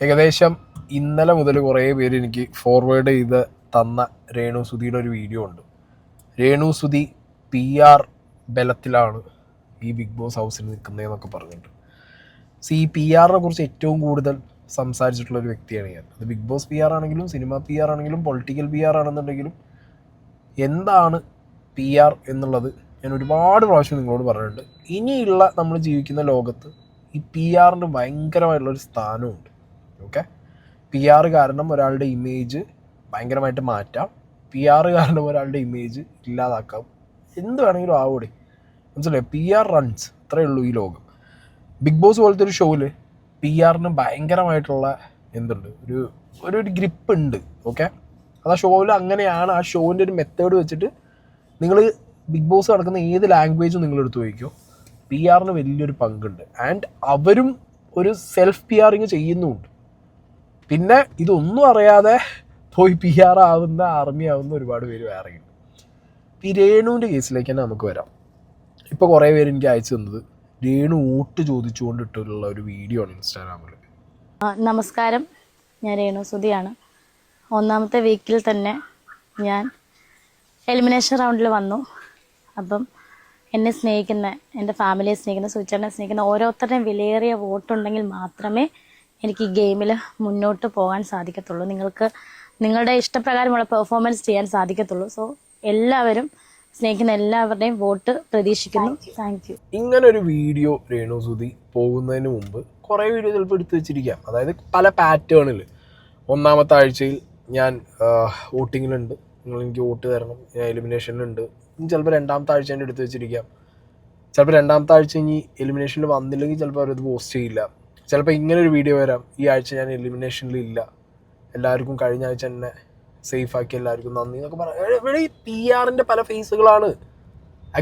ഏകദേശം ഇന്നലെ മുതൽ കുറേ പേര് എനിക്ക് ഫോർവേഡ് ചെയ്ത് തന്ന രേണു സുധിയുടെ ഒരു വീഡിയോ ഉണ്ട്. രേണു സുധി PR ബലത്തിലാണ് ഈ ബിഗ് ബോസ് ഹൗസിൽ നിൽക്കുന്നതെന്നൊക്കെ പറഞ്ഞിട്ട്. ഈ PR കുറിച്ച് ഏറ്റവും കൂടുതൽ സംസാരിച്ചിട്ടുള്ള ഒരു വ്യക്തിയാണ് ഞാൻ. അത് ബിഗ് ബോസ് PR ആണെങ്കിലും സിനിമ PR ആണെങ്കിലും പൊളിറ്റിക്കൽ PR ആണെന്നുണ്ടെങ്കിലും എന്താണ് PR എന്നുള്ളത് ഞാൻ ഒരുപാട് പ്രാവശ്യം നിങ്ങളോട് പറഞ്ഞിട്ടുണ്ട്. ഇനിയുള്ള നമ്മൾ ജീവിക്കുന്ന ലോകത്ത് ഈ PR ഭയങ്കരമായിട്ടുള്ളൊരു സ്ഥാനമുണ്ട്. ഓക്കെ, PR കാരണം ഒരാളുടെ ഇമേജ് ഭയങ്കരമായിട്ട് മാറ്റാം, PR കാരണം ഒരാളുടെ ഇമേജ് ഇല്ലാതാക്കാം, എന്ത് വേണമെങ്കിലും ആവൂടെ. മനസ്സിലായി? PR റൺസ്, അത്രയേ ഉള്ളൂ ഈ ലോകം. ബിഗ് ബോസ് പോലത്തെ ഒരു ഷോയിൽ PR ഭയങ്കരമായിട്ടുള്ള എന്തുണ്ട്, ഒരു ഗ്രിപ്പ് ഉണ്ട്. ഓക്കെ, അത് ആ ഷോയിൽ അങ്ങനെയാണ്. ആ ഷോവിൻ്റെ ഒരു മെത്തേഡ് വെച്ചിട്ട് നിങ്ങൾ ബിഗ് ബോസ് നടക്കുന്ന ഏത് ലാംഗ്വേജും നിങ്ങൾ എടുത്ത് ചോദിക്കോ, PR വലിയൊരു പങ്കുണ്ട്. ആൻഡ് അവരും ഒരു സെൽഫ് PR ചെയ്യുന്നുമുണ്ട്. പിന്നെ ഇതൊന്നും അറിയാതെ പോയി PR ആവുന്ന, ആർമി ആവുന്ന ഒരുപാട് പേര് വേറെയുണ്ട്. ഈ രേണുവിൻ്റെ കേസിലേക്ക് തന്നെ നമുക്ക് വരാം. ഇപ്പോൾ കുറേ പേര് എനിക്ക് അയച്ചു തന്നത് രേണു വോട്ട് ചോദിച്ചുകൊണ്ടിട്ടുള്ള ഒരു വീഡിയോ ആണ് ഇൻസ്റ്റാഗ്രാമിൽ. നമസ്കാരം, ഞാൻ രേണു സുധിയാണ്. ഒന്നാമത്തെ വീക്കിൽ തന്നെ ഞാൻ എലിമിനേഷൻ റൗണ്ടിൽ വന്നു. അപ്പം എന്നെ സ്നേഹിക്കുന്ന, എൻ്റെ ഫാമിലിയെ സ്നേഹിക്കുന്ന, സുചേട്ടനെ സ്നേഹിക്കുന്ന ഓരോരുത്തരുടെയും വിലയേറിയ വോട്ടുണ്ടെങ്കിൽ മാത്രമേ എനിക്ക് ഈ ഗെയിമിൽ മുന്നോട്ട് പോകാൻ സാധിക്കത്തുള്ളൂ. നിങ്ങൾക്ക് നിങ്ങളുടെ ഇഷ്ടപ്രകാരമുള്ള പെർഫോമൻസ് ചെയ്യാൻ സാധിക്കത്തുള്ളൂ. സോ എല്ലാവരും, സ്നേഹിക്കുന്ന എല്ലാവരുടെയും വോട്ട് പ്രതീക്ഷിക്കുന്നു. Thank you. ഇങ്ങനൊരു വീഡിയോ രേണു സുധി പോകുന്നതിന് മുമ്പ് കുറേ വീഡിയോ ചിലപ്പോൾ എടുത്തു വെച്ചിരിക്കാം. അതായത് പല പാറ്റേണിൽ. ഒന്നാമത്തെ ആഴ്ചയിൽ ഞാൻ വോട്ടിങ്ങിലുണ്ട്, നിങ്ങൾ എനിക്ക് വോട്ട് തരണം, ഞാൻ എലിമിനേഷനിലുണ്ട്. ചിലപ്പോൾ രണ്ടാമത്തെ ആഴ്ച എൻ്റെ എടുത്ത് വെച്ചിരിക്കാം. ചിലപ്പോൾ രണ്ടാമത്തെ ആഴ്ച ഇനി എലിമിനേഷനിൽ വന്നില്ലെങ്കിൽ ചിലപ്പോൾ അവരത് പോസ്റ്റ് ചെയ്യില്ല. ചിലപ്പോൾ ഇങ്ങനൊരു വീഡിയോ വരാം, ഈ ആഴ്ച ഞാൻ എലിമിനേഷനിൽ ഇല്ല, എല്ലാവർക്കും കഴിഞ്ഞ ആഴ്ച എന്നെ സേഫാക്കി, എല്ലാവർക്കും നന്ദി എന്നൊക്കെ പറയാം. ഇവിടെ ഈ PR പല ഫേസുകളാണ്.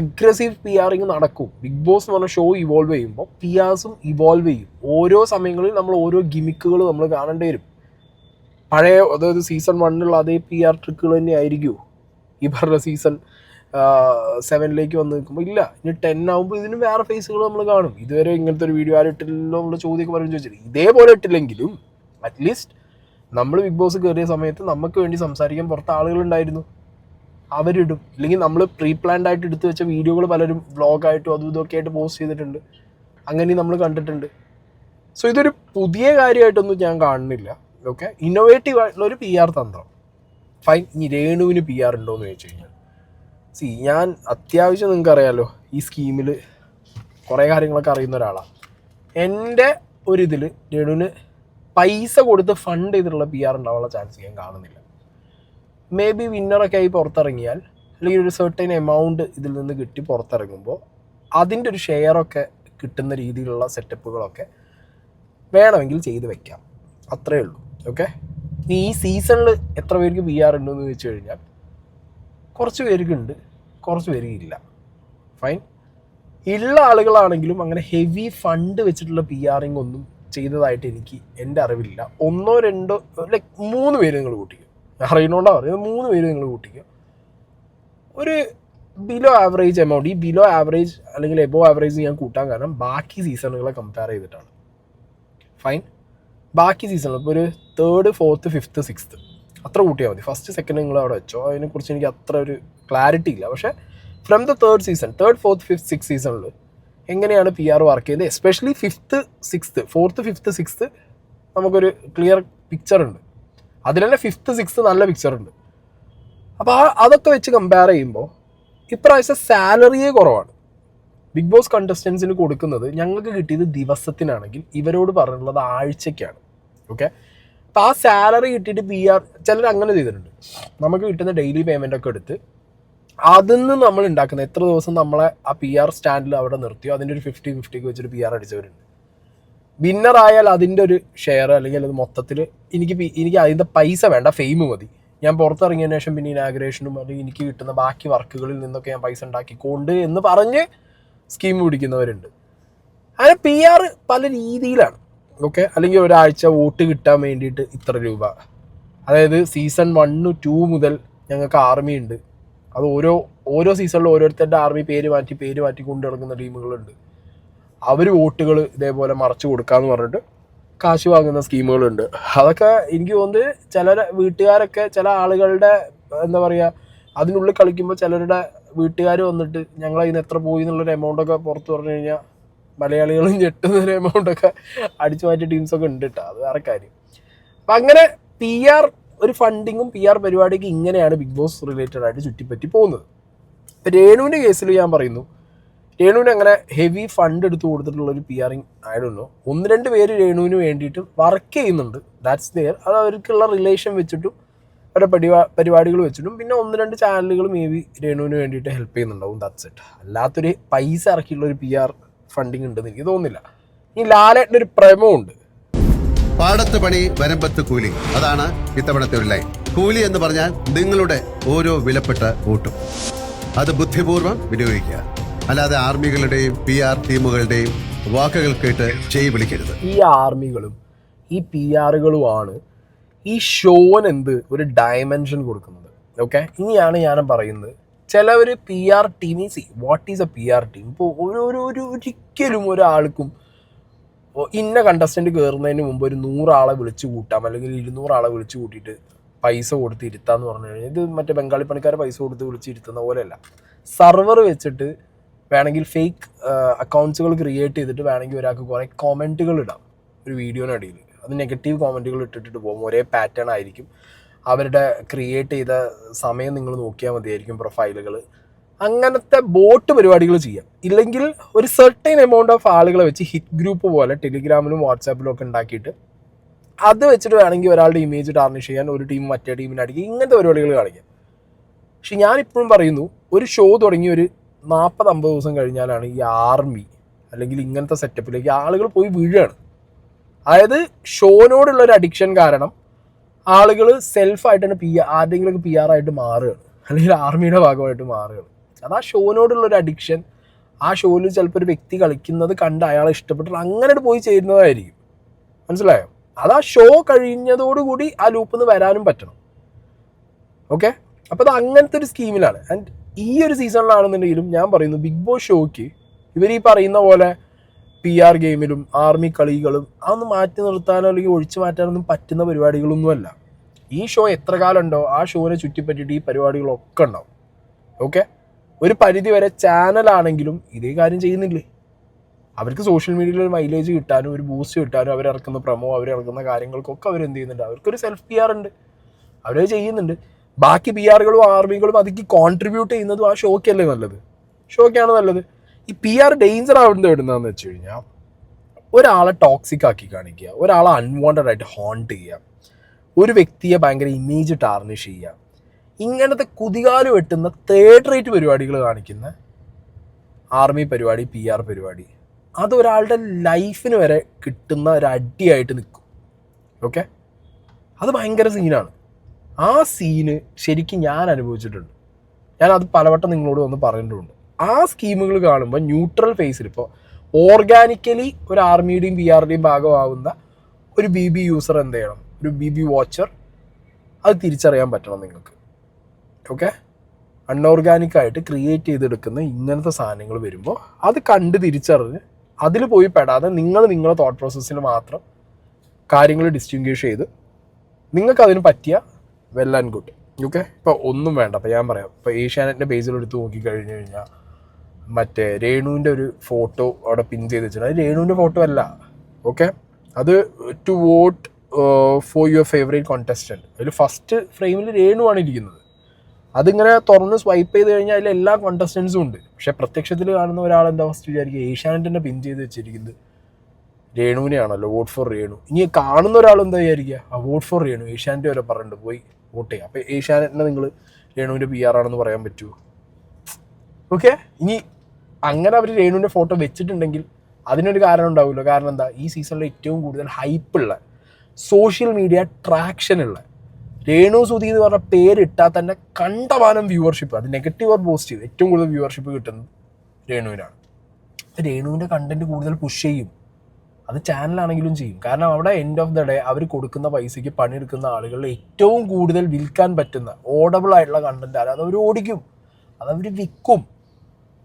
അഗ്രസീവ് PR നടക്കും. ബിഗ് ബോസ് എന്ന് പറഞ്ഞ ഷോ ഇവോൾവ് ചെയ്യുമ്പോൾ PRസും ഇവോൾവ് ചെയ്യും. ഓരോ സമയങ്ങളിൽ നമ്മൾ ഓരോ ഗിമിക്കുകൾ നമ്മൾ കാണേണ്ടി വരും. പഴയ, അതായത് സീസൺ 1 അതേ PR ട്രിക്കുകൾ തന്നെ ആയിരിക്കുമോ ഈ പറഞ്ഞ സീസൺ 7 വന്ന് നിൽക്കുമ്പോൾ? ഇല്ല. ഇനി 10 ആകുമ്പോൾ ഇതിന് വേറെ ഫേസുകൾ നമ്മൾ കാണും. ഇതുവരെ ഇങ്ങനത്തെ ഒരു വീഡിയോ ആരും ഇട്ടില്ലല്ലോ നമ്മൾ ചോദ്യമൊക്കെ പറഞ്ഞു ചോദിച്ചിട്ട്, ഇതേപോലെ ഇട്ടില്ലെങ്കിലും അറ്റ്ലീസ്റ്റ് നമ്മൾ ബിഗ് ബോസ് കയറിയ സമയത്ത് നമുക്ക് വേണ്ടി സംസാരിക്കാൻ പുറത്ത് ആളുകളുണ്ടായിരുന്നു, അവരിടും. ഇല്ലെങ്കിൽ നമ്മൾ പ്രീ പ്ലാൻഡ് ആയിട്ട് എടുത്തു വെച്ച വീഡിയോകൾ പലരും വ്ളോഗായിട്ടും അതും ഇതൊക്കെ ആയിട്ട് പോസ്റ്റ് ചെയ്തിട്ടുണ്ട്. അങ്ങനെ നമ്മൾ കണ്ടിട്ടുണ്ട്. സോ ഇതൊരു പുതിയ കാര്യമായിട്ടൊന്നും ഞാൻ കാണുന്നില്ല. ഓക്കെ, ഇന്നോവേറ്റീവ് ആയിട്ടുള്ളൊരു PR തന്ത്രം. ഫൈൻ. ഇനി രേണുവിന് PR ഉണ്ടോയെന്ന് ചോദിച്ചു കഴിഞ്ഞാൽ, ഞാൻ അത്യാവശ്യം നിങ്ങൾക്ക് അറിയാമല്ലോ ഈ സ്കീമിൽ കുറേ കാര്യങ്ങളൊക്കെ അറിയുന്ന ഒരാളാണ്. എൻ്റെ ഒരിതിൽ രേണുവിന് പൈസ കൊടുത്ത് ഫണ്ട് ചെയ്തിട്ടുള്ള PR ഉണ്ടാവാനുള്ള ചാൻസ് ഞാൻ കാണുന്നില്ല. മേ ബി വിന്നറൊക്കെ ആയി പുറത്തിറങ്ങിയാൽ, അല്ലെങ്കിൽ ഒരു സെർട്ടൈൻ എമൗണ്ട് ഇതിൽ നിന്ന് കിട്ടി പുറത്തിറങ്ങുമ്പോൾ അതിൻ്റെ ഒരു ഷെയറൊക്കെ കിട്ടുന്ന രീതിയിലുള്ള സെറ്റപ്പുകളൊക്കെ വേണമെങ്കിൽ ചെയ്ത് വെക്കാം. അത്രയേ ഉള്ളൂ. ഓക്കെ, ഇനി ഈ സീസണിൽ എത്ര പേർക്ക് PR ഉണ്ടെന്ന് ചോദിച്ചു കഴിഞ്ഞാൽ കുറച്ച് പേർക്കുണ്ട്, കുറച്ച് പേർക്ക് ഇല്ല. ഫൈൻ. ഉള്ള ആളുകളാണെങ്കിലും അങ്ങനെ ഹെവി ഫണ്ട് വെച്ചിട്ടുള്ള PR ഒന്നും ചെയ്തതായിട്ട് എനിക്ക് എൻ്റെ അറിവില്ല. 1 2 ലൈക്ക് 3 പേര് നിങ്ങൾ കൂട്ടിക്കും. അറിയണോണ്ടാണ് പറയുന്നത്. 3 പേര് നിങ്ങൾ കൂട്ടിക്കും. ഒരു ബിലോ ആവറേജ് എമൗണ്ട്. ഈ ബിലോ ആവറേജ് അല്ലെങ്കിൽ എബോ ആവറേജ് ഞാൻ കൂട്ടാൻ കാരണം ബാക്കി സീസണുകളെ കമ്പയർ ചെയ്തിട്ടാണ്. ഫൈൻ. ബാക്കി സീസണിൽ ഇപ്പോൾ ഒരു 3rd 4th 5th 6th അത്ര കൂട്ടിയാൽ മതി. 1st 2nd നിങ്ങൾ അവിടെ വെച്ചോ. അതിനെക്കുറിച്ച് എനിക്ക് അത്ര ഒരു ക്ലാരിറ്റി ഇല്ല. പക്ഷേ from the 3rd season, 3rd 4th 5th 6th സീസണിൽ എങ്ങനെയാണ് PR വർക്ക് ചെയ്തത്, especially 5th 6th 4th 5th 6th നമുക്കൊരു ക്ലിയർ പിക്ചർ ഉണ്ട്. അതിൽ തന്നെ 5th 6th നല്ല പിക്ചർ ഉണ്ട്. അപ്പോൾ അതൊക്കെ വെച്ച് കമ്പയർ ചെയ്യുമ്പോൾ ഇപ്രാവശ്യം സാലറിയെ കുറവാണ്. ബിഗ് ബോസ് കണ്ടസ്റ്റൻസിന് കൊടുക്കുന്നത് ഞങ്ങൾക്ക് കിട്ടിയത് ദിവസത്തിനാണെങ്കിൽ ഇവരോട് പറഞ്ഞിട്ടുള്ളത് ആഴ്ചയ്ക്കാണ്. ഓക്കെ, അപ്പോൾ ആ സാലറി കിട്ടിയിട്ട് PR ചിലർ അങ്ങനെ ചെയ്തിട്ടുണ്ട്. നമുക്ക് കിട്ടുന്ന ഡെയിലി പേയ്മെൻ്റ് ഒക്കെ എടുത്ത് അതിൽ നിന്ന് നമ്മൾ ഉണ്ടാക്കുന്ന എത്ര ദിവസം നമ്മളെ ആ PR സ്റ്റാൻഡിൽ അവിടെ നിർത്തിയോ അതിൻ്റെ ഒരു 50-50 വെച്ചൊരു PR അടിച്ചവരുണ്ട്. വിന്നറായാൽ അതിൻ്റെ ഒരു ഷെയർ, അല്ലെങ്കിൽ അത് മൊത്തത്തിൽ എനിക്ക് അതിൻ്റെ പൈസ വേണ്ട, ഫെയിം മതി, ഞാൻ പുറത്തിറങ്ങിയതിന് ശേഷം പിന്നെ ഇനാഗ്രേഷനും അല്ലെങ്കിൽ എനിക്ക് കിട്ടുന്ന ബാക്കി വർക്കുകളിൽ നിന്നൊക്കെ ഞാൻ പൈസ ഉണ്ടാക്കിക്കൊണ്ട് എന്ന് പറഞ്ഞ് സ്കീം പിടിക്കുന്നവരുണ്ട്. അങ്ങനെ PR പല രീതിയിലാണ്. ഓക്കെ, അല്ലെങ്കിൽ ഒരാഴ്ച വോട്ട് കിട്ടാൻ വേണ്ടിയിട്ട് ഇത്ര രൂപ. അതായത് സീസൺ 1 2 മുതൽ ഞങ്ങൾക്ക് ആർമി ഉണ്ട്. അത് ഓരോ സീസണിലും ഓരോരുത്തരുടെ ആർമി പേര് മാറ്റി കൊണ്ടു നടക്കുന്ന ടീമുകളുണ്ട്. അവർ വോട്ടുകൾ ഇതേപോലെ മറച്ചു കൊടുക്കാമെന്ന് പറഞ്ഞിട്ട് കാശ് വാങ്ങുന്ന സ്കീമുകളുണ്ട്. അതൊക്കെ എനിക്ക് തോന്നുന്നത് ചില വീട്ടുകാരൊക്കെ ചില ആളുകളുടെ എന്താ പറയുക അതിനുള്ളിൽ കളിക്കുമ്പോൾ ചിലരുടെ വീട്ടുകാർ വന്നിട്ട് ഞങ്ങൾ അതിന് എത്ര പോയി എന്നുള്ളൊരു എമൗണ്ടൊക്കെ പുറത്ത് പറഞ്ഞു കഴിഞ്ഞാൽ മലയാളികളും ഞെട്ടുന്നൊരു എമൗണ്ടൊക്കെ അടിച്ചു മാറ്റിയ ടീംസൊക്കെ ഉണ്ട് കേട്ടോ. അത് വേറെ കാര്യം. അപ്പം അങ്ങനെ PR ഒരു ഫണ്ടിങ്ങും PR പരിപാടിയൊക്കെ ഇങ്ങനെയാണ് ബിഗ് ബോസ് റിലേറ്റഡ് ആയിട്ട് ചുറ്റിപ്പറ്റി പോകുന്നത്. ഇപ്പം രേണുവിൻ്റെ കേസിൽ ഞാൻ പറയുന്നു, രേണുവിന് അങ്ങനെ ഹെവി ഫണ്ട് എടുത്ത് കൊടുത്തിട്ടുള്ളൊരു PR ആയിരുന്നു. 1-2 പേര് രേണുവിന് വേണ്ടിയിട്ട് വർക്ക് ചെയ്യുന്നുണ്ട്. That's there. അത് അവർക്കുള്ള റിലേഷൻ വെച്ചിട്ടും അവരുടെ പരിപാടികൾ വെച്ചിട്ടും പിന്നെ 1-2 ചാനലുകൾ മേ ബി രേണുവിന് വേണ്ടിയിട്ട് ഹെൽപ്പ് ചെയ്യുന്നുണ്ടാവും. That's it. അല്ലാത്തൊരു പൈസ ഇറക്കിയുള്ളൊരു PR ഫണ്ടിങ് ഉണ്ടെന്ന് എനിക്ക് തോന്നുന്നില്ല. ഈ ലാലേട്ടൻ്റെ ഒരു പ്രേമമുണ്ട്. പാടത്ത് പണി വരമ്പത്ത് കൂലി, അതാണ് ഇത്തവണത്തെ ഒരു ലൈൻ. കൂലി എന്ന് പറഞ്ഞാൽ നിങ്ങളുടെ ഓരോ വിലപ്പെട്ട വോട്ടും അത് ബുദ്ധിപൂർവ്വം വിനിയോഗിക്കുക. അല്ലാതെ ആർമികളുടെയും PR ടീമുകളുടെയും വാക്കുകൾ കേട്ട് ചെയ് വിളിക്കരുത്. ഈ ആർമികളും ഈ PRകളുമാണ് ഈ ഷോനെന്ത് ഒരു ഡയമെൻഷൻ കൊടുക്കുന്നത്. ഓക്കെ, ഇനിയാണ് ഞാൻ പറയുന്നത്. ചിലവർ PR team what is A PR team. ഇപ്പോൾ ഒരിക്കലും ഒരാൾക്കും ഇന്ന കണ്ടസ്റ്റൻ്റ് കയറുന്നതിന് മുമ്പ് ഒരു 100 ആളെ വിളിച്ചു കൂട്ടാം, അല്ലെങ്കിൽ 200 ആളെ വിളിച്ചു കൂട്ടിയിട്ട് പൈസ കൊടുത്ത് ഇരുത്താന്ന് പറഞ്ഞു കഴിഞ്ഞാൽ ഇത് മറ്റേ ബംഗാളി പണിക്കാരെ പൈസ കൊടുത്ത് വിളിച്ച് ഇരുത്തുന്ന പോലെയല്ല. സർവർ വെച്ചിട്ട് വേണമെങ്കിൽ ഫേക്ക് അക്കൗണ്ട്സുകൾ ക്രിയേറ്റ് ചെയ്തിട്ട് വേണമെങ്കിൽ ഒരാൾക്ക് കുറേ കോമൻറ്റുകൾ ഇടാം ഒരു വീഡിയോനടിയിൽ. അത് നെഗറ്റീവ് കോമൻറ്റുകൾ ഇട്ടിട്ട് പോകും. ഒരേ പാറ്റേൺ ആയിരിക്കും. അവരുടെ ക്രിയേറ്റ് ചെയ്ത സമയം നിങ്ങൾ നോക്കിയാൽ മതിയായിരിക്കും പ്രൊഫൈലുകൾ. അങ്ങനത്തെ ബോട്ട് പരിപാടികൾ ചെയ്യാം. ഇല്ലെങ്കിൽ ഒരു സെർട്ടൈൻ എമൗണ്ട് ഓഫ് ആളുകളെ വെച്ച് ഹിറ്റ് ഗ്രൂപ്പ് പോലെ ടെലിഗ്രാമിലും വാട്സാപ്പിലും ഒക്കെ ഉണ്ടാക്കിയിട്ട് അത് വെച്ചിട്ട് വേണമെങ്കിൽ ഒരാളുടെ ഇമേജ് ടാർണിഷ് ചെയ്യാൻ ഒരു ടീം മറ്റേ ടീമിനെ അടിക്കുക. ഇങ്ങനത്തെ പരിപാടികൾ കാണിക്കാം. പക്ഷെ ഞാനിപ്പോഴും പറയുന്നു, ഒരു ഷോ തുടങ്ങി ഒരു 40-50 ദിവസം കഴിഞ്ഞാലാണ് ഈ ആർമി അല്ലെങ്കിൽ ഇങ്ങനത്തെ സെറ്റപ്പിലേക്ക് ആളുകൾ പോയി വീഴുകയാണ്. അതായത് ഷോനോടുള്ളൊരു അഡിക്ഷൻ കാരണം ആളുകൾ സെൽഫായിട്ടാണ് ആരുടെങ്കിലൊക്കെ PR ആയിട്ട് മാറുകയാണ്, അല്ലെങ്കിൽ ആർമിയുടെ ഭാഗമായിട്ട് മാറുകയാണ്. അത് ആ ഷോനോടുള്ളൊരു അഡിക്ഷൻ, ആ ഷോയിൽ ചിലപ്പോൾ ഒരു വ്യക്തി കളിക്കുന്നത് കണ്ട് അയാളെ ഇഷ്ടപ്പെട്ടിട്ട് അങ്ങനെ പോയി ചേരുന്നതായിരിക്കും. മനസ്സിലായോ? അത് ആ ഷോ കഴിഞ്ഞതോടുകൂടി ആ ലൂപ്പിൽ നിന്ന് വരാനും പറ്റണം. ഓക്കെ, അപ്പോൾ അത് അങ്ങനത്തെ ഒരു സ്കീമിലാണ്. ആൻഡ് ഈ ഒരു സീസണിലാണെന്നുണ്ടെങ്കിലും ഞാൻ പറയുന്നു, ബിഗ് ബോസ് ഷോയ്ക്ക് ഇവർ ഈ പറയുന്ന പോലെ PR ഗെയിമിലും ആർമി കളികളും അതൊന്നും മാറ്റി നിർത്താനോ അല്ലെങ്കിൽ ഒഴിച്ചു മാറ്റാനൊന്നും പറ്റുന്ന പരിപാടികളൊന്നുമല്ല. ഈ ഷോ എത്ര കാലം ഉണ്ടോ ആ ഷോനെ ചുറ്റിപ്പറ്റിയിട്ട് ഈ പരിപാടികളൊക്കെ ഉണ്ടാവും. ഓക്കെ, ഒരു പരിധി വരെ ചാനലാണെങ്കിലും ഇതേ കാര്യം ചെയ്യുന്നില്ലേ? അവർക്ക് സോഷ്യൽ മീഡിയയിൽ ഒരു മൈലേജ് കിട്ടാനും ഒരു ബൂസ്റ്റ് കിട്ടാനും അവരിറക്കുന്ന പ്രമോ അവരിറക്കുന്ന കാര്യങ്ങൾക്കൊക്കെ അവരെന്ത് ചെയ്യുന്നുണ്ട്? അവർക്കൊരു സെൽഫ് PR ഉണ്ട്, അവരത് ചെയ്യുന്നുണ്ട്. ബാക്കി PRകളും ആർമികളും അതിക്ക് കോൺട്രിബ്യൂട്ട് ചെയ്യുന്നതും ആ ഷോയ്ക്കല്ലേ നല്ലത്? ഷോയ്ക്കാണ് നല്ലത്. ഈ PR ഡേഞ്ചർ ആവുന്നത് എവിടുന്നതെന്ന് വെച്ച് കഴിഞ്ഞാൽ, ഒരാളെ ടോക്സിക് ആക്കി കാണിക്കുക, ഒരാളെ അൺവാണ്ടഡ് ആയിട്ട് ഹോണ്ട് ചെയ്യുക, ഒരു വ്യക്തിയെ ഭയങ്കര ഇമേജ് ടാർണിഷ് ചെയ്യുക, ഇങ്ങനത്തെ കുതികാല് വെട്ടുന്ന തേർഡ് റേറ്റ് പരിപാടികൾ കാണിക്കുന്ന ആർമി പരിപാടി PR പരിപാടി അതൊരാളുടെ ലൈഫിന് വരെ കിട്ടുന്ന ഒരു അടിയായിട്ട് നിൽക്കും. ഓക്കെ, അത് ഭയങ്കര സീനാണ്. ആ സീന് ശരിക്കും ഞാൻ അനുഭവിച്ചിട്ടുണ്ട്. ഞാനത് പലവട്ടം നിങ്ങളോട് വന്ന് പറഞ്ഞിട്ടുണ്ട്. ആ സ്കീമുകൾ കാണുമ്പോൾ ന്യൂട്രൽ ഫേസിൽ ഇപ്പോൾ ഓർഗാനിക്കലി ഒരു ആർമിയുടെയും PRയുടെയും ഭാഗമാവുന്ന ഒരു BB യൂസർ എന്ത് ചെയ്യണം? ഒരു BB വാച്ചർ അത് തിരിച്ചറിയാൻ പറ്റണം നിങ്ങൾക്ക്. ഓക്കെ, അൺഓർഗാനിക്കായിട്ട് ക്രിയേറ്റ് ചെയ്തെടുക്കുന്ന ഇങ്ങനത്തെ സാധനങ്ങൾ വരുമ്പോൾ അത് കണ്ട് തിരിച്ചറിഞ്ഞ് അതിൽ പോയി പെടാതെ നിങ്ങളെ തോട്ട് പ്രോസസ്സിൽ മാത്രം കാര്യങ്ങൾ ഡിസ്റ്റിങ്വിഷ് ചെയ്ത് നിങ്ങൾക്ക് അതിന് പറ്റിയ വെൽ ആൻഡ് ഗുഡ്. ഓക്കെ, ഇപ്പോൾ ഒന്നും വേണ്ട. അപ്പോൾ ഞാൻ പറയാം, ഇപ്പോൾ ഏഷ്യാനെറ്റിൻ്റെ പേജിലെടുത്ത് നോക്കിക്കഴിഞ്ഞ് കഴിഞ്ഞാൽ മറ്റേ രേണുവിൻ്റെ ഒരു ഫോട്ടോ അവിടെ പിൻ ചെയ്ത് വെച്ചിട്ടുണ്ട്. അത് രേണുവിൻ്റെ ഫോട്ടോ അല്ല. ഓക്കെ, അത് to vote for your favourite കോntestant. അതിൽ ഫസ്റ്റ് ഫ്രെയിമിൽ രേണുവാണ് ഇരിക്കുന്നത്. അതിങ്ങനെ തുറന്ന് സ്വൈപ്പ് ചെയ്ത് കഴിഞ്ഞാൽ അതിൽ എല്ലാ കോണ്ടസ്റ്റൻസും ഉണ്ട്. പക്ഷേ പ്രത്യക്ഷത്തിൽ കാണുന്ന ഒരാളെന്താ ഫസ്റ്റ് വിചാരിക്കുക? ഏഷ്യാനെറ്റിൻ്റെ പിൻ ചെയ്ത് വെച്ചിരിക്കുന്നത് രേണുവിനെയാണല്ലോ, വോട്ട് ഫോർ രേണു. ഇനി കാണുന്ന ഒരാൾ എന്താ വിചാരിക്കുക? ആ വോട്ട് ഫോർ രേണു, ഏഷ്യാനെറ്റ് വരെ പറഞ്ഞിട്ട് പോയി വോട്ട് ചെയ്യുക. അപ്പോൾ ഏഷ്യാനെറ്റിനെ നിങ്ങൾ രേണുവിൻ്റെ PR ആണെന്ന് പറയാൻ പറ്റുമോ? ഓക്കെ, ഇനി അങ്ങനെ അവർ രേണുവിൻ്റെ ഫോട്ടോ വെച്ചിട്ടുണ്ടെങ്കിൽ അതിനൊരു കാരണം ഉണ്ടാവുമല്ലോ. കാരണം എന്താ? ഈ സീസണിൽ ഏറ്റവും കൂടുതൽ ഹൈപ്പുള്ള സോഷ്യൽ മീഡിയ ട്രാക്ഷനുള്ള രേണു സുധി എന്ന് പറഞ്ഞ പേരിട്ടാൽ തന്നെ കണ്ടമാനം വ്യൂവർഷിപ്പ്, അത് നെഗറ്റീവ് ഓർ പോസിറ്റീവ്, ഏറ്റവും കൂടുതൽ വ്യൂവർഷിപ്പ് കിട്ടുന്നത് രേണുവിനാണ്. രേണുവിൻ്റെ കണ്ടന്റ് കൂടുതൽ പുഷ് ചെയ്യും, അത് ചാനലാണെങ്കിലും ചെയ്യും. കാരണം അവിടെ എൻഡ് ഓഫ് ദ ഡേ അവർ കൊടുക്കുന്ന പൈസയ്ക്ക് പണിയെടുക്കുന്ന ആളുകളിൽ ഏറ്റവും കൂടുതൽ വിൽക്കാൻ പറ്റുന്ന ഓഡബിൾ ആയിട്ടുള്ള കണ്ടന്റ് ആണ്. അതവർ ഓടിക്കും, അതവർ വിൽക്കും.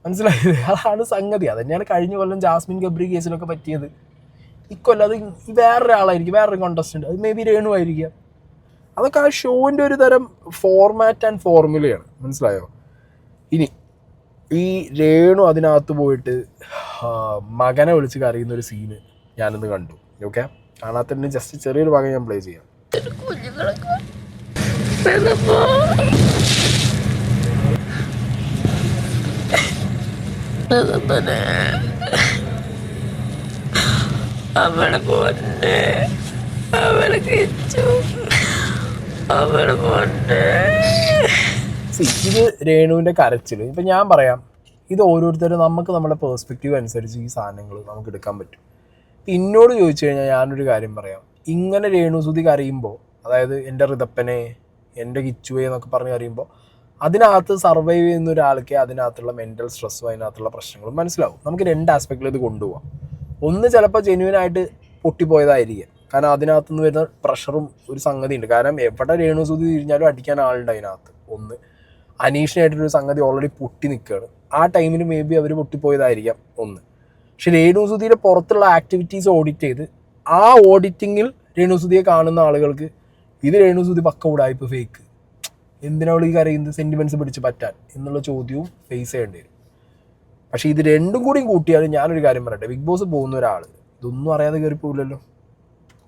മനസ്സിലായില്ലേ? അതാണ് സംഗതി. അത് തന്നെയാണ് കഴിഞ്ഞ കൊല്ലം ജാസ്മിൻ ഗബ്രി കേസിലൊക്കെ പറ്റിയത്. ഇക്കൊല്ലാതെ വേറൊരാളായിരിക്കും, വേറൊരു കോണ്ടസ്റ്റന്റ്, അത് മേ ബി രേണു ആയിരിക്കാം. അതൊക്കെ ആ ഷോവിൻ്റെ ഒരു തരം ഫോർമാറ്റ് ആൻഡ് ഫോർമുലയാണ്, മനസ്സിലായോ? ഇനി ഈ രേണു അതിനകത്ത് പോയിട്ട് മകനെ വിളിച്ച് കരയുന്നൊരു സീന് ഞാനിന്ന് കണ്ടു. ഓക്കെ, കാണാത്തതിന് ജസ്റ്റ് ചെറിയൊരു ഭാഗം ഞാൻ പ്ലേ ചെയ്യാം. അവളെ പോന്നെ, അവളെ കിച്ചു, അവളെ പോന്നെ. ഇത് രേണുവിൻ്റെ കരച്ചിൽ. ഇപ്പം ഞാൻ പറയാം, ഇത് ഓരോരുത്തരും നമുക്ക് നമ്മുടെ പേഴ്സ്പെക്റ്റീവ് അനുസരിച്ച് ഈ സാധനങ്ങൾ നമുക്ക് എടുക്കാൻ പറ്റും. എന്നോട് ചോദിച്ചു കഴിഞ്ഞാൽ ഞാനൊരു കാര്യം പറയാം, ഇങ്ങനെ രേണുസുതി കരയുമ്പോൾ, അതായത് എൻ്റെ ഋതപ്പനെ, എൻ്റെ കിച്ചുവെ എന്നൊക്കെ പറഞ്ഞ് കരയുമ്പോൾ അതിനകത്ത് സർവൈവ് ചെയ്യുന്ന ഒരാൾക്ക് അതിനകത്തുള്ള മെൻ്റൽ സ്ട്രെസ്സും അതിനകത്തുള്ള പ്രശ്നങ്ങളും മനസ്സിലാവും. നമുക്ക് രണ്ട് ആസ്പെക്റ്റിൽ ഇത് കൊണ്ടുപോകാം. ഒന്ന് ചിലപ്പോൾ ജെന്യുവനായിട്ട് പൊട്ടിപ്പോയതായിരിക്കും, കാരണം അതിനകത്തുനിന്ന് വരുന്ന പ്രഷറും ഒരു സംഗതി ഉണ്ട്. കാരണം എവിടെ രേണുസുതി തിരിഞ്ഞാലും അടിക്കാൻ ആളുണ്ട് അതിനകത്ത്. ഒന്ന് അനീഷിനായിട്ടൊരു സംഗതി ഓൾറെഡി പൊട്ടി നിൽക്കുകയാണ്, ആ ടൈമിൽ മേ ബി അവർ പൊട്ടിപ്പോയതായിരിക്കാം ഒന്ന്. പക്ഷെ രേണുസുതിയുടെ പുറത്തുള്ള ആക്ടിവിറ്റീസ് ഓഡിറ്റ് ചെയ്ത് ആ ഓഡിറ്റിങ്ങിൽ രേണുസുതിയെ കാണുന്ന ആളുകൾക്ക് ഇത് രേണുസുതി പക്ക ഉടായ്പ, ഫേക്ക്, എന്തിനാണ് ഈ കരയുന്നത്, സെൻറ്റിമെൻറ്റ്സ് പിടിച്ച് പറ്റാൻ എന്നുള്ള ചോദ്യവും ഫേസ് ചെയ്യേണ്ടി വരും. പക്ഷേ ഇത് രണ്ടും കൂടിയും കൂട്ടിയാലും ഞാനൊരു കാര്യം പറയട്ടെ, ബിഗ് ബോസ് പോകുന്ന ഒരാൾ ഇതൊന്നും അറിയാതെ കയറിപ്പോവില്ലല്ലോ,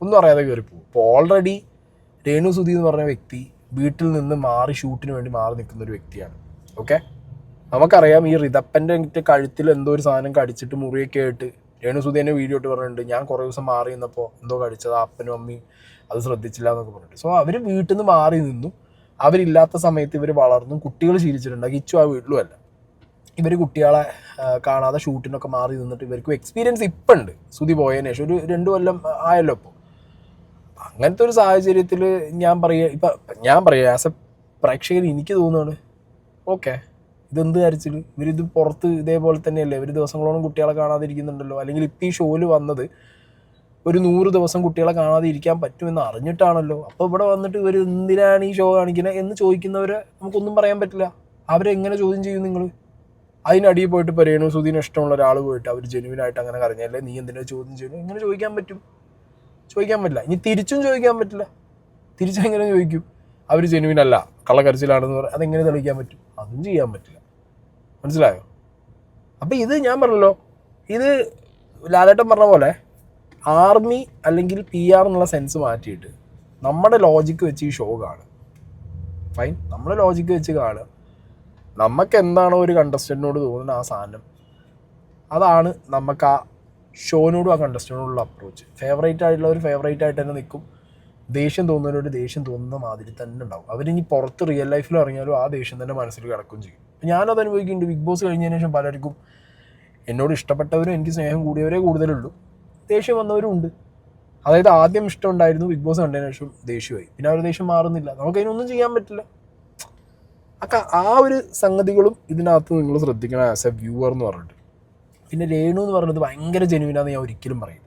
ഒന്നും അറിയാതെ കയറിപ്പോവും. ഇപ്പോൾ ഓൾറെഡി രേണുസുതി എന്ന് പറഞ്ഞ വ്യക്തി വീട്ടിൽ നിന്ന് മാറി ഷൂട്ടിന് വേണ്ടി മാറി നിൽക്കുന്ന ഒരു വ്യക്തിയാണ്. ഓക്കെ, നമുക്കറിയാം ഈ ഋതപ്പൻ്റെ കഴുത്തിൽ എന്തോ ഒരു സാധനം കടിച്ചിട്ട് മുറിയൊക്കെ ആയിട്ട് രേണുസുതി തന്നെ വീഡിയോ ഇട്ട് പറഞ്ഞിട്ടുണ്ട്, ഞാൻ കുറേ ദിവസം മാറി നിന്നപ്പോൾ എന്തോ കടിച്ചത്, അപ്പനും അമ്മയും അത് ശ്രദ്ധിച്ചില്ല എന്നൊക്കെ പറഞ്ഞിട്ട്. സോ അവർ വീട്ടിൽ നിന്ന് മാറി നിന്നു, അവരില്ലാത്ത സമയത്ത് ഇവർ വളർന്നു, കുട്ടികൾ ശീലിച്ചിട്ടുണ്ട്. കിച്ചു ആ വീട്ടിലും അല്ല, ഇവർ കുട്ടികളെ കാണാതെ ഷൂട്ടിനൊക്കെ മാറി നിന്നിട്ട് ഇവർക്കും എക്സ്പീരിയൻസ് ഇപ്പം ഉണ്ട്. സുതി പോയതിനു ശേഷം ഒരു 2 കൊല്ലം ആയല്ലോ ഇപ്പോൾ. അങ്ങനത്തെ ഒരു സാഹചര്യത്തിൽ ഞാൻ പറയുക ആസ് എ പ്രേക്ഷകൻ എനിക്ക് തോന്നുകയാണ്, ഓക്കെ ഇതെന്ത് കരച്ചിൽ, ഇവരിത് പുറത്ത് ഇതേപോലെ തന്നെയല്ലേ, ഇവർ ദിവസങ്ങളോളം കുട്ടികളെ കാണാതിരിക്കുന്നുണ്ടല്ലോ, അല്ലെങ്കിൽ ഇപ്പം ഈ ഷോയിൽ വന്നത് ഒരു 100 ദിവസം കുട്ടികളെ കാണാതെ ഇരിക്കാൻ പറ്റുമെന്ന് അറിഞ്ഞിട്ടാണല്ലോ. അപ്പോൾ ഇവിടെ വന്നിട്ട് ഇവർ എന്തിനാണ് ഈ ഷോ കാണിക്കുന്നത് എന്ന് ചോദിക്കുന്നവരെ നമുക്കൊന്നും പറയാൻ പറ്റില്ല. അവരെങ്ങനെ ചോദ്യം ചെയ്യും നിങ്ങൾ? അതിനടിയിൽ പോയിട്ട് ഇപ്പോൾ രേണുസുതിന് ഇഷ്ടമുള്ള ഒരാൾ പോയിട്ട് അവർ ജെന്യുവനായിട്ട് അങ്ങനെ കരഞ്ഞല്ലേ, നീ എന്തിനാ ചോദ്യം ചെയ്യുന്നു, എങ്ങനെ ചോദിക്കാൻ പറ്റും? ചോദിക്കാൻ പറ്റില്ല. ഇനി തിരിച്ചും ചോദിക്കാൻ പറ്റില്ല. തിരിച്ചെങ്ങനെ ചോദിക്കും? അവർ ജെന്യുവനല്ല, കള്ളക്കരച്ചിലാണെന്ന് പറയാം, അതെങ്ങനെ തെളിയിക്കാൻ പറ്റും? അതും ചെയ്യാൻ പറ്റില്ല. മനസ്സിലായോ? അപ്പം ഇത് ഞാൻ പറഞ്ഞല്ലോ, ഇത് ലാലേട്ടൻ പറഞ്ഞ പോലെ ആർമി അല്ലെങ്കിൽ PR എന്നുള്ള സെൻസ് മാറ്റിയിട്ട് നമ്മുടെ ലോജിക്ക് വെച്ച് ഈ ഷോ കാണുക. ഫൈൻ, നമ്മുടെ ലോജിക്ക് വെച്ച് കാണുക. നമുക്ക് എന്താണോ ഒരു കണ്ടസ്റ്റൻറ്റിനോട് തോന്നുന്ന ആ സാധനം, അതാണ് നമുക്ക് ആ ഷോനോടും ആ കണ്ടസ്റ്റൻറ്റിനോടുള്ള അപ്രോച്ച്. ഫേവറേറ്റ് ആയിട്ടുള്ളവർ ഫേവറേറ്റ് ആയിട്ട് തന്നെ നിൽക്കും, ദേഷ്യം തോന്നുന്നവരോട് ദേഷ്യം തോന്നുന്ന മാതിരി തന്നെ ഉണ്ടാവും. അവരിനി പുറത്ത് റിയൽ ലൈഫിൽ ഇറങ്ങിയാലും ആ ദേഷ്യം തന്നെ മനസ്സിൽ കിടക്കുകയും ചെയ്യും. ഞാനത് അനുഭവിക്കുന്നുണ്ട്. ബിഗ് ബോസ് കഴിഞ്ഞതിന് ശേഷം പലർക്കും എന്നോട് ഇഷ്ടപ്പെട്ടവരും എനിക്ക് സ്നേഹം കൂടിയവരേ കൂടുതലുള്ളൂ, ദേഷ്യം വന്നവരും ഉണ്ട്. അതായത് ആദ്യം ഇഷ്ടം ഉണ്ടായിരുന്നു, ബിഗ് ബോസ് കണ്ടതിന് ശേഷം ദേഷ്യമായി, പിന്നെ അവർ ദേഷ്യം മാറുന്നില്ല. നമുക്കതിനൊന്നും ചെയ്യാൻ പറ്റില്ല. ആ ഒരു സംഗതികളും ഇതിനകത്ത് നിങ്ങൾ ശ്രദ്ധിക്കണം ആസ് എ വ്യൂവർ എന്ന് പറഞ്ഞിട്ട്. പിന്നെ രേണു എന്ന് പറയുന്നത് ഭയങ്കര ജെന്യുവനാണെന്ന് ഞാൻ ഒരിക്കലും പറയില്ല.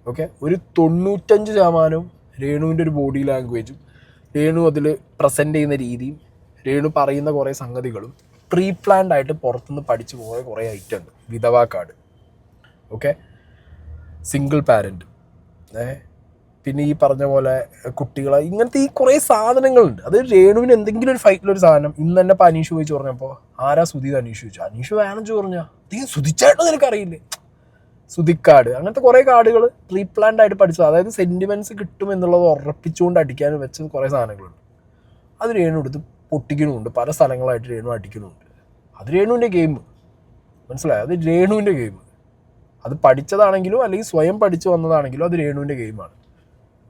ഓക്കെ, ഒരു 95% രേണുവിൻ്റെ ഒരു ബോഡി ലാംഗ്വേജും രേണു അതിൽ പ്രസൻറ്റ് ചെയ്യുന്ന രീതിയും രേണു പറയുന്ന കുറേ സംഗതികളും പ്രീ പ്ലാൻഡ് ആയിട്ട് പുറത്തുനിന്ന് പഠിച്ചു പോയ കുറേ ഐറ്റം ഉണ്ട്. വിധവാ കാർഡ്, ഓക്കെ, സിംഗിൾ പാരൻറ്റ്, പിന്നെ ഈ പറഞ്ഞ പോലെ കുട്ടികളെ, ഇങ്ങനത്തെ ഈ കുറേ സാധനങ്ങളുണ്ട്. അത് രേണുവിന് എന്തെങ്കിലും ഒരു ഫൈറ്റിലൊരു സാധനം. ഇന്ന് തന്നെ ഇപ്പോൾ അനീഷ് ചോദിച്ചു പറഞ്ഞപ്പോൾ ആരാ സുധി അനീഷ് ചോദിച്ചു, അനീഷ് വേണമെന്ന് പറഞ്ഞാൽ അധികം സുധിച്ചായിട്ട് നിനക്കറിയില്ലേ, സുധിക്കാർഡ്, അങ്ങനത്തെ കുറേ കാർഡുകൾ പ്രീ പ്ലാൻഡ് ആയിട്ട് പഠിച്ചത്. അതായത് സെൻറ്റിമെൻറ്റ്സ് കിട്ടുമെന്നുള്ളത് ഉറപ്പിച്ചുകൊണ്ട് അടിക്കാനും വെച്ച കുറേ സാധനങ്ങളുണ്ട്. അത് രേണു എടുത്ത് പൊട്ടിക്കണമുണ്ട്, പല സ്ഥലങ്ങളായിട്ട് രേണു അടിക്കണമുണ്ട്. അത് രേണുവിൻ്റെ ഗെയിം, മനസ്സിലായോ? അത് രേണുവിൻ്റെ ഗെയിം. അത് പഠിച്ചതാണെങ്കിലും അല്ലെങ്കിൽ സ്വയം പഠിച്ചു വന്നതാണെങ്കിലും അത് രേണുവിൻ്റെ ഗെയിമാണ്.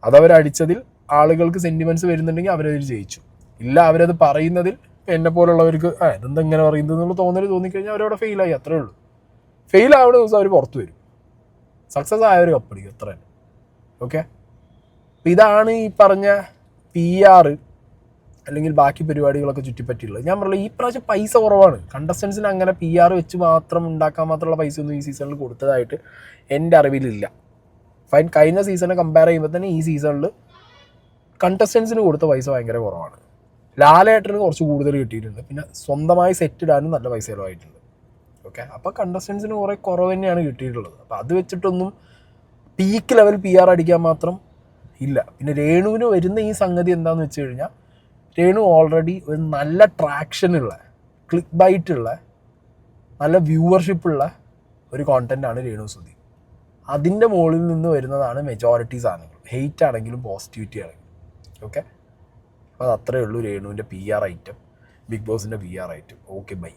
അതവരടിച്ചതിൽ ആളുകൾക്ക് സെൻറ്റിമെൻറ്റ്സ് വരുന്നുണ്ടെങ്കിൽ അവരതിൽ ജയിച്ചു. ഇല്ല, അവരത് പറയുന്നതിൽ എന്നെ പോലുള്ളവർക്ക് ഇതെന്തെങ്ങനെ പറയുന്നത് എന്നുള്ള തോന്നിക്കഴിഞ്ഞാൽ അവരവിടെ ഫെയിലായി, അത്രേ ഉള്ളൂ. ഫെയിൽ ആവുന്ന ദിവസം അവർ പുറത്തു വരും, സക്സസ് ആയവർ കപ്പടിക്കും, അത്ര തന്നെ. ഓക്കെ, അപ്പം ഇതാണ് ഈ പറഞ്ഞ PR അല്ലെങ്കിൽ ബാക്കി പരിപാടികളൊക്കെ ചുറ്റിപ്പറ്റിയുള്ളത്. ഞാൻ പറഞ്ഞില്ല, ഈ പ്രാവശ്യം പൈസ കുറവാണ്. കണ്ടസ്റ്റൻസിന് അങ്ങനെ PR വെച്ച് മാത്രം ഉണ്ടാക്കാൻ മാത്രമുള്ള പൈസ ഒന്നും ഈ സീസണിൽ കൊടുത്തതായിട്ട് എൻ്റെ അറിവിലില്ല. ഫൈൻ, കഴിഞ്ഞ സീസണെ കമ്പയർ ചെയ്യുമ്പോൾ തന്നെ ഈ സീസണിൽ കണ്ടസ്റ്റൻസിന് കൊടുത്ത പൈസ ഭയങ്കര കുറവാണ്. ലാലേട്ടന് കുറച്ച് കൂടുതൽ കിട്ടിയിട്ടുണ്ട്, പിന്നെ സ്വന്തമായി സെറ്റ് ഇടാനും നല്ല പൈസ ചിലവായിട്ടുണ്ട്. ഓക്കെ, അപ്പോൾ കണ്ടസ്റ്റൻസിന് കുറേ കുറവ് തന്നെയാണ് കിട്ടിയിട്ടുള്ളത്. അപ്പോൾ അത് വെച്ചിട്ടൊന്നും പീക്ക് ലെവൽ PR അടിക്കാൻ മാത്രം ഇല്ല. പിന്നെ രേണുവിന് വരുന്ന ഈ സംഗതി എന്താണെന്ന് വെച്ച് കഴിഞ്ഞാൽ രേണു ഓൾറെഡി ഒരു നല്ല ട്രാക്ഷനുള്ള, ക്ലിക്ക് ബൈറ്റുള്ള, നല്ല വ്യൂവർഷിപ്പുള്ള ഒരു കോണ്ടൻ്റാണ് രേണു സുധി. അതിൻ്റെ മുകളിൽ നിന്ന് വരുന്നതാണ് മെജോറിറ്റി സാധനങ്ങൾ, ഹെയ്റ്റ് ആണെങ്കിലും പോസിറ്റിവിറ്റി ആണെങ്കിലും. ഓക്കെ, അപ്പോൾ അത് അത്രയേ ഉള്ളൂ രേണുവിൻ്റെ PR ഐറ്റം, ബിഗ് ബോസിൻ്റെ PR ഐറ്റം. Okay, by.